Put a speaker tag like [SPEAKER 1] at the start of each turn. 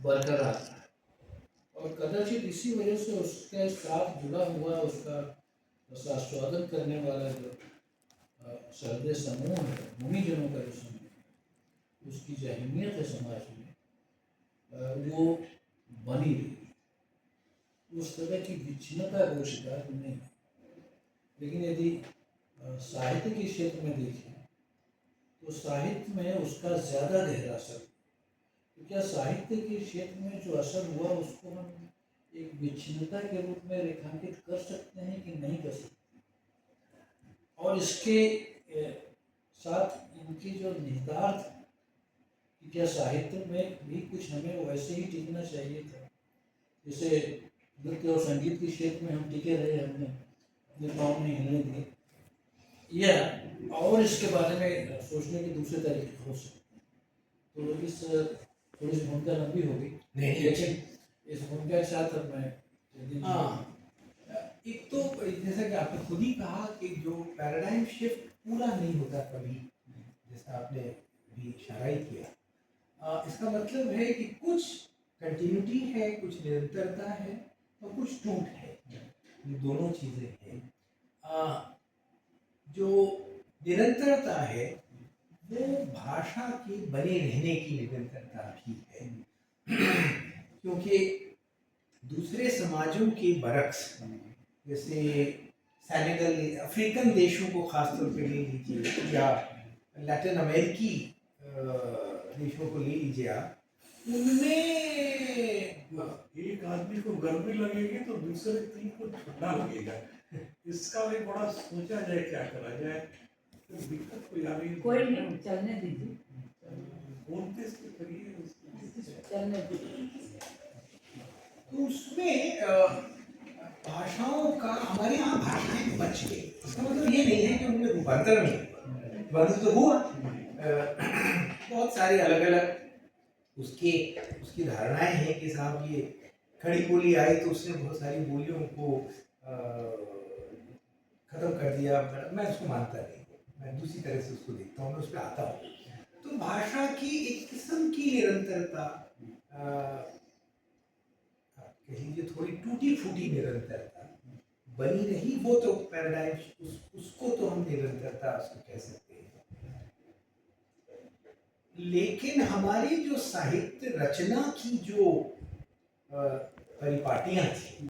[SPEAKER 1] बरकरार रहा। और कदाचित इसी वजह से उसके साथ जुड़ा हुआ उसका स्वागत करने वाला जो सर्दे समूह है, भूमिजनों का जो समूह है, उसकी जो अहमियत है समाज में वो बनी रही। उस तरह की विच्छिन्नता का शिकार नहीं। लेकिन यदि साहित्य के क्षेत्र में देखें तो साहित्य में उसका ज़्यादा गहरा असर। तो क्या साहित्य के क्षेत्र में जो असर हुआ उसको हम एक विच्छिन्नता के रूप में रेखांकित कर सकते हैं कि नहीं कर सकते? और इसके साथ इनकी जो निहितार्थ कि क्या साहित्य में भी कुछ हमें वैसे ही टिकना चाहिए था जैसे नृत्य और संगीत के क्षेत्र में हम टिके रहे, हमने अपने पाँव में हिलने दिए, या और इसके बारे में सोचने के दूसरे तरीके हो सकते हैं। तो इस थोड़ी सी भूमिका लंबी होगी, लेकिन इस भूमिका के साथ अब मैं
[SPEAKER 2] एक तो जैसा कि आपने खुद ही कहा कि जो पैराडाइम शिफ्ट पूरा नहीं होता कभी, जैसा आपने भी इशारा ही किया, इसका मतलब है कि कुछ कंटिन्यूटी है, कुछ निरंतरता है और कुछ टूट है। ये दोनों चीज़ें हैं। जो निरंतरता है वो भाषा के बने रहने की निरंतरता भी है क्योंकि दूसरे समाजों के बरक्स, जैसे सेनेगल, अफ्रीकन देशों को खासतौर पे ले लीजिए या लैटिन अमेरिकी देशों को ले लीजिए आप, उनमें
[SPEAKER 3] एक आदमी को गर्मी लगेगी तो दूसरे तीन को ठंडा लगेगा। इसका भी बड़ा सोचा जाए, क्या करा जाए। तो दिक्कत कोई आ रही,
[SPEAKER 4] कोई नहीं, चलने दीजिए,
[SPEAKER 3] बोलते इसके करिए,
[SPEAKER 4] चलने दीजिए।
[SPEAKER 2] तो उसमें भाषाओं का, हमारे यहाँ भाषाएं बच गई, इसका मतलब ये नहीं है कि उनमें रूपांतर नहीं हुआ, रूपांतर तो हुआ। बहुत सारी अलग अलग उसकी धारणाएं हैं कि साहब ये खड़ी बोली आई तो उसने बहुत सारी बोलियों को खत्म कर दिया। मैं उसको मानता नहीं, मैं दूसरी तरह से उसको देखता हूँ, मैं उस पर आता हूँ। तो भाषा की एक किस्म की निरंतरता, कह लीजिए थोड़ी टूटी फूटी निरंतरता बनी रही, वो तो पैराडाइम, उसको तो हम निरंतरता उसको कह सकते हैं। लेकिन हमारी जो साहित्य रचना की जो परिपाटियां थी